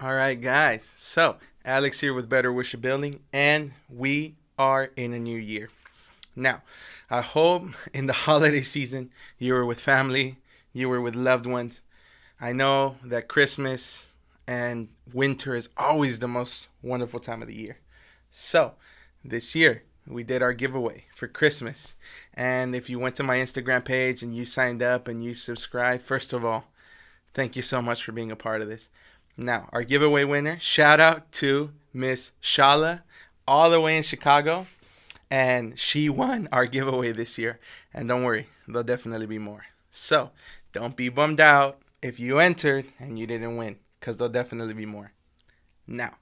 All right, guys. So, Alex here with Better Worship Building, and we are in a new year. Now, I hope in the holiday season you were with family, you were with loved ones. I know that Christmas and winter is always the most wonderful time of the year. So, this year we did our giveaway for Christmas. And if you went to my Instagram page and you signed up and you subscribed, first of all, thank you so much for being a part of this. Now, our giveaway winner, shout out to Miss Shala, all the way in Chicago. And she won our giveaway this year. And don't worry, there'll definitely be more. So, don't be bummed out if you entered and you didn't win, because there'll definitely be more. Now,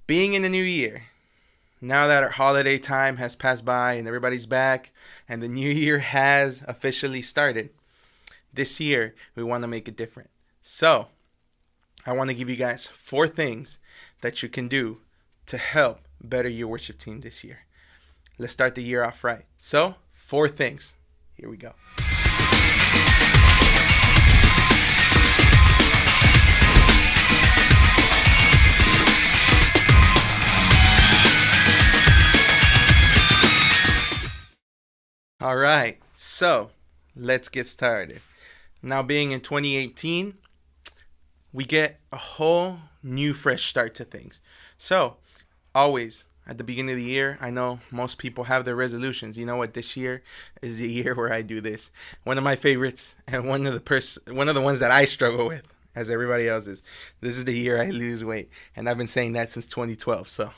being in the new year, now that our holiday time has passed by and everybody's back and the new year has officially started, this year we want to make it different. So, I want to give you guys 4 things that you can do to help better your worship team this year. Let's start the year off right. So, 4 things. Here we go. All right. So, let's get started. Now, being in 2018, we get a whole new fresh start to things. So, always at the beginning of the year, I know most people have their resolutions. You know what? This year is the year where I do this. One of my favorites, and one of the ones that I struggle with, as everybody else is. This is the year I lose weight, and I've been saying that since 2012. So,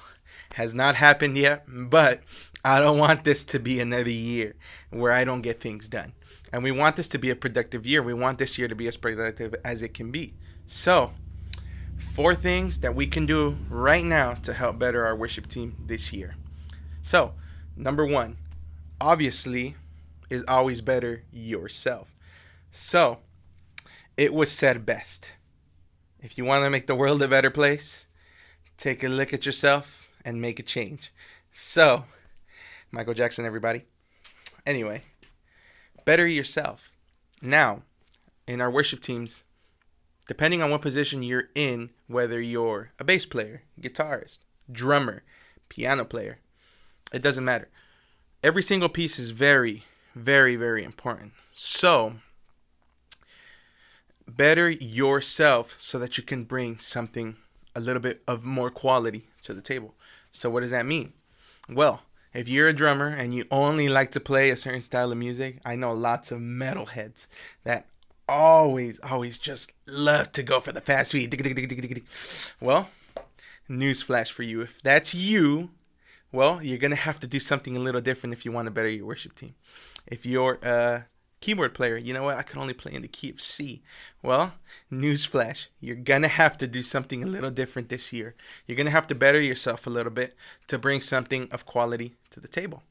has not happened yet, but I don't want this to be another year where I don't get things done. And we want this to be a productive year. We want this year to be as productive as it can be. So, 4 things that we can do right now to help better our worship team this year. So, number 1, obviously, is always better yourself. So, it was said best. If you want to make the world a better place, take a look at yourself and make a change. So, Michael Jackson, everybody. Anyway, better yourself. Now, in our worship teams, depending on what position you're in, whether you're a bass player, guitarist, drummer, piano player, it doesn't matter. Every single piece is very, very, very important. So, better yourself so that you can bring something a little bit of more quality to the table. So, what does that mean? Well, if you're a drummer and you only like to play a certain style of music, I know lots of metalheads that always just love to go for the fast beat. Well, newsflash for you. If that's you, well, you're going to have to do something a little different if you want to better your worship team. If you're a keyboard player, you know what? I can only play in the key of C. Well, newsflash. You're going to have to do something a little different this year. You're going to have to better yourself a little bit to bring something of quality to the table.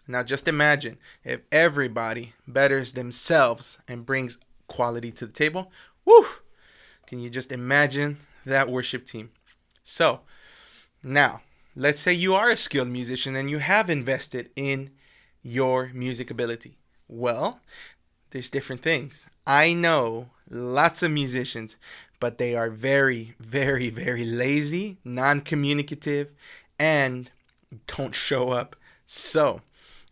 Now, just imagine if everybody betters themselves and brings quality to the table. Woo! Can you just imagine that worship team? So, now, let's say you are a skilled musician and you have invested in your music ability. Well, there's different things. I know lots of musicians, but they are very, very, very lazy, non-communicative, and don't show up. So,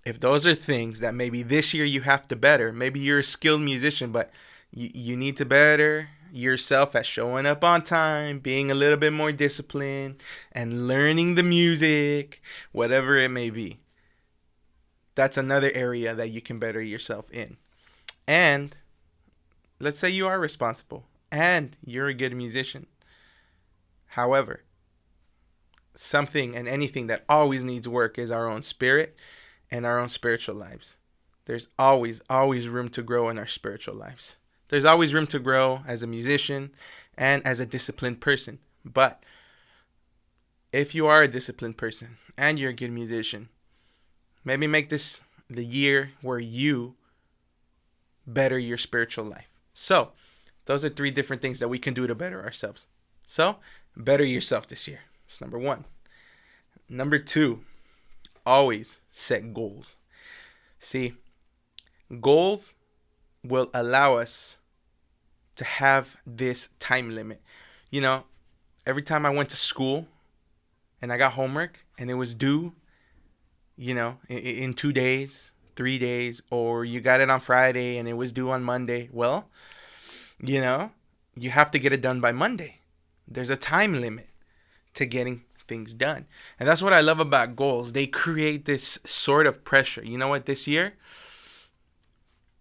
if those are things that maybe this year you have to better, maybe you're a skilled musician, but you need to better yourself at showing up on time, being a little bit more disciplined, and learning the music, whatever it may be. That's another area that you can better yourself in. And let's say you are responsible and you're a good musician. However, something and anything that always needs work is our own spirit and our own spiritual lives. There's always room to grow in our spiritual lives. There's always room to grow as a musician and as a disciplined person. But if you are a disciplined person and you're a good musician, maybe make this the year where you better your spiritual life. So, those are 3 different things that we can do to better ourselves. So, better yourself this year. That's number 1. Number 2, always set goals. See, goals will allow us to have this time limit. You know, every time I went to school and I got homework and it was due, in 2 days, 3 days, or you got it on Friday and it was due on Monday, well, you have to get it done by Monday. There's a time limit to getting things done. And that's what I love about goals. They create this sort of pressure. You know what? This year,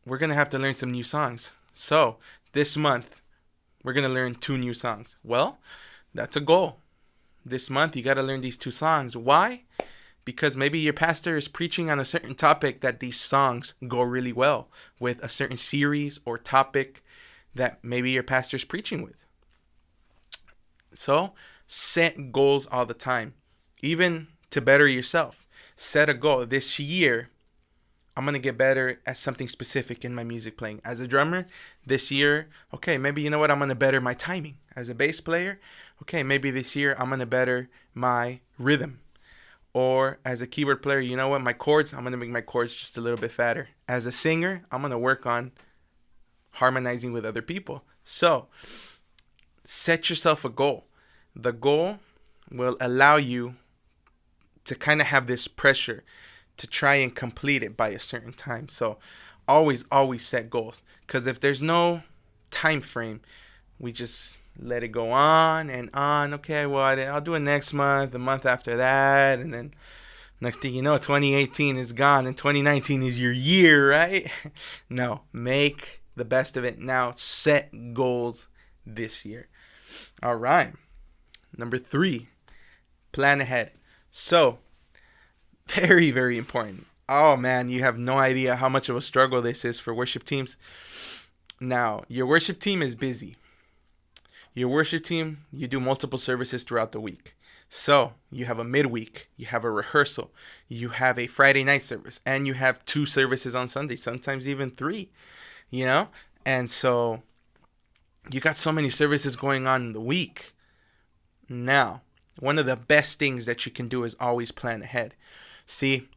we're going to have to learn some new songs. So this month, we're going to learn 2 new songs. Well, that's a goal. This month, you got to learn these 2 songs. Why? Because maybe your pastor is preaching on a certain topic that these songs go really well with a certain series or topic that maybe your pastor's preaching with. So set goals all the time, even to better yourself. Set a goal. This year, I'm going to get better at something specific in my music playing. As a drummer, this year, okay, maybe you know what? I'm going to better my timing. As a bass player, okay, maybe this year I'm going to better my rhythm. Or as a keyboard player, you know what? My chords, I'm going to make my chords just a little bit fatter. As a singer, I'm going to work on harmonizing with other people. So, set yourself a goal. The goal will allow you to kind of have this pressure to try and complete it by a certain time. So, always set goals. Because if there's no time frame, we just let it go on and on. Okay, well, I'll do it next month, the month after that, and then next thing you know, 2018 is gone and 2019 is your year, right? No, make the best of it now. Set goals this year. All right. Number 3, plan ahead. So, very, very important. Oh man, you have no idea how much of a struggle this is for worship teams. Now, your worship team is busy. Your worship team, you do multiple services throughout the week. So you have a midweek, you have a rehearsal, you have a Friday night service, and you have 2 services on Sunday, sometimes even 3, And so you got so many services going on in the week. Now, one of the best things that you can do is always plan ahead. See,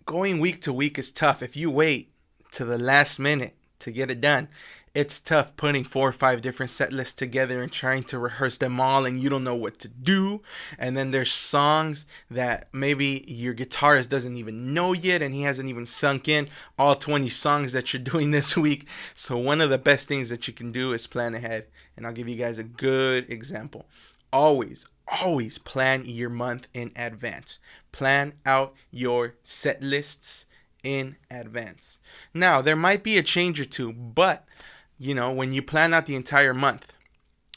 going week to week is tough. If you wait to the last minute to get it done, it's tough putting 4 or 5 different set lists together and trying to rehearse them all, and you don't know what to do. And then there's songs that maybe your guitarist doesn't even know yet, and he hasn't even sunk in all 20 songs that you're doing this week. So one of the best things that you can do is plan ahead. And I'll give you guys a good example. Always plan your month in advance. Plan out your set lists in advance. Now, there might be a change or two, but when you plan out the entire month,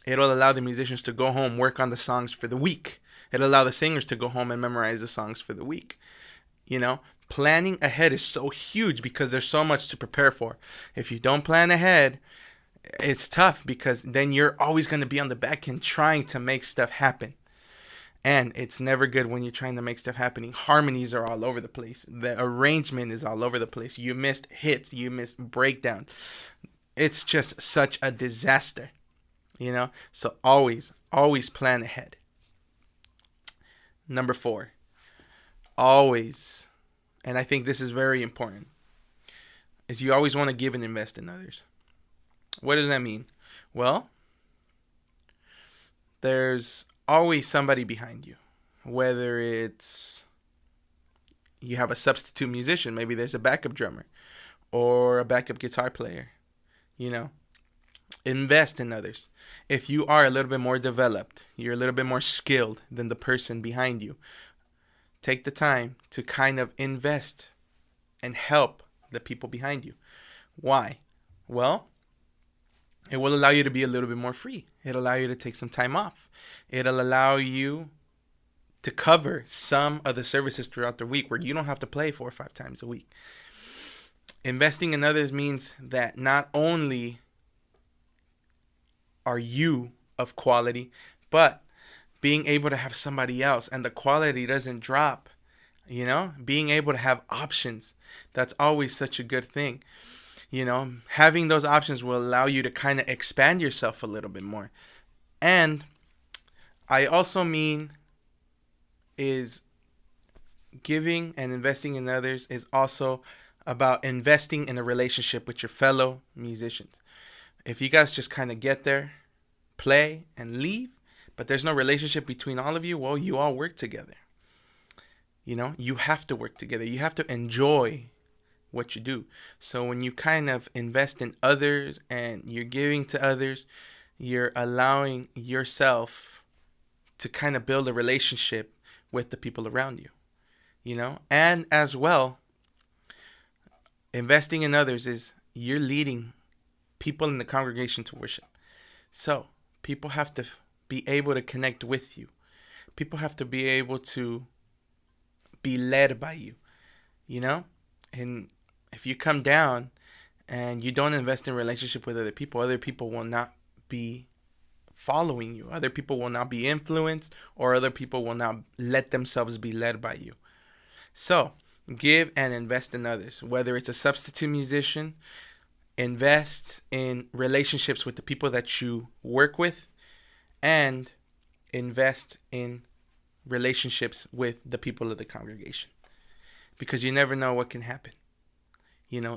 it'll allow the musicians to go home, work on the songs for the week. It'll allow the singers to go home and memorize the songs for the week. Planning ahead is so huge because there's so much to prepare for. If you don't plan ahead, it's tough because then you're always going to be on the back end trying to make stuff happen. And it's never good when you're trying to make stuff happening. Harmonies are all over the place. The arrangement is all over the place. You missed hits. You missed breakdowns. It's just such a disaster, So always plan ahead. Number 4, always, and I think this is very important, is you always want to give and invest in others. What does that mean? Well, there's always somebody behind you, whether it's you have a substitute musician, maybe there's a backup drummer or a backup guitar player. Invest in others. If you are a little bit more developed, you're a little bit more skilled than the person behind you, take the time to kind of invest and help the people behind you. Why? Well, it will allow you to be a little bit more free. It'll allow you to take some time off. It'll allow you to cover some of the services throughout the week where you don't have to play 4 or 5 times a week. Investing in others means that not only are you of quality, but being able to have somebody else and the quality doesn't drop, being able to have options, that's always such a good thing. Having those options will allow you to kind of expand yourself a little bit more. And I also mean is giving and investing in others is also about investing in a relationship with your fellow musicians. If you guys just kind of get there, play, and leave, but there's no relationship between all of you, well, you all work together. You have to work together. You have to enjoy what you do. So when you kind of invest in others and you're giving to others, you're allowing yourself to kind of build a relationship with the people around you. And as well, investing in others is you're leading people in the congregation to worship. So people have to be able to connect with you. People have to be able to be led by you, And if you come down and you don't invest in relationship with other people will not be following you. Other people will not be influenced, or other people will not let themselves be led by you. So give and invest in others. Whether it's a substitute musician, invest in relationships with the people that you work with, and invest in relationships with the people of the congregation, because you never know what can happen.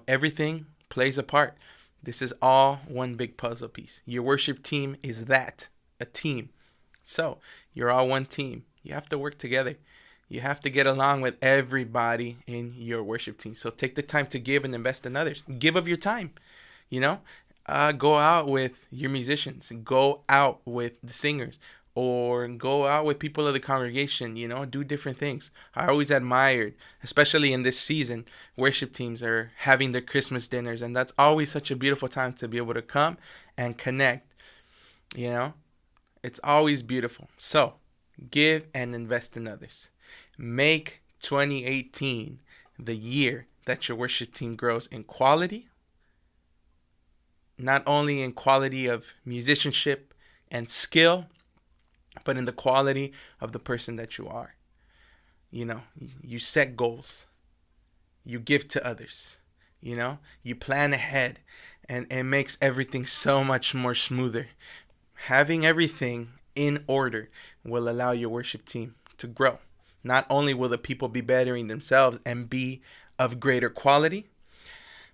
Everything plays a part. This is all one big puzzle piece. Your worship team is a team. So you're all one team. You have to work together. You have to get along with everybody in your worship team. So take the time to give and invest in others. Give of your time. Go out with your musicians. Go out with the singers. Or go out with people of the congregation, do different things. I always admired, especially in this season, worship teams are having their Christmas dinners, and that's always such a beautiful time to be able to come and connect. It's always beautiful. So give and invest in others. Make 2018 the year that your worship team grows in quality, not only in quality of musicianship and skill, but in the quality of the person that you are. You set goals. You give to others. You plan ahead. And it makes everything so much more smoother. Having everything in order will allow your worship team to grow. Not only will the people be bettering themselves and be of greater quality,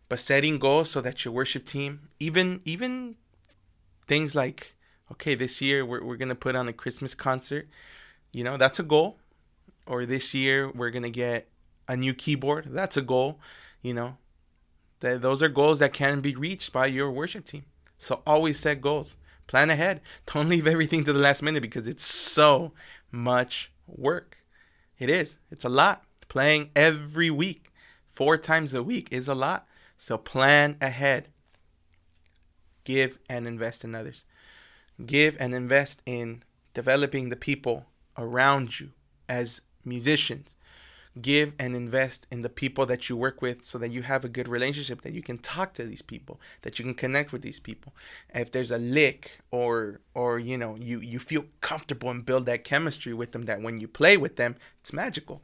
but setting goals so that your worship team, even things like, okay, this year we're going to put on a Christmas concert. That's a goal. Or this year we're going to get a new keyboard. That's a goal. Those are goals that can be reached by your worship team. So always set goals. Plan ahead. Don't leave everything to the last minute, because it's so much work. It is. It's a lot. Playing every week, 4 times a week is a lot. So plan ahead. Give and invest in others. Give and invest in developing the people around you as musicians. Give and invest in the people that you work with, so that you have a good relationship, that you can talk to these people, that you can connect with these people. If there's a lick or you feel comfortable and build that chemistry with them, that when you play with them, it's magical.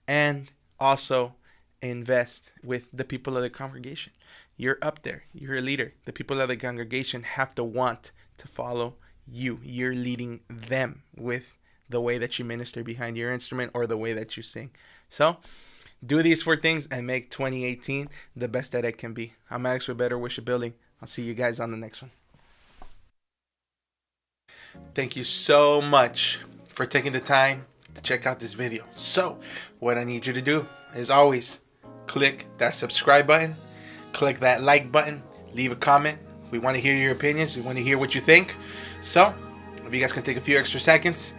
And also invest with the people of the congregation. You're up there. You're a leader. The people of the congregation have to want to follow you. You're leading them with the way that you minister behind your instrument or the way that you sing. So do these 4 things and make 2018 the best that it can be. I'm Alex with Better Worship Building. I'll see you guys on the next one. Thank you so much for taking the time to check out this video. So what I need you to do is always click that subscribe button, click that like button, leave a comment. We want to hear your opinions. We want to hear what you think. So if you guys can take a few extra seconds,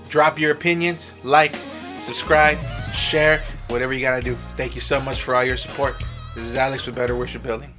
drop your opinions, like, subscribe, share, whatever you got to do. Thank you so much for all your support. This is Alex with Better Worship Building.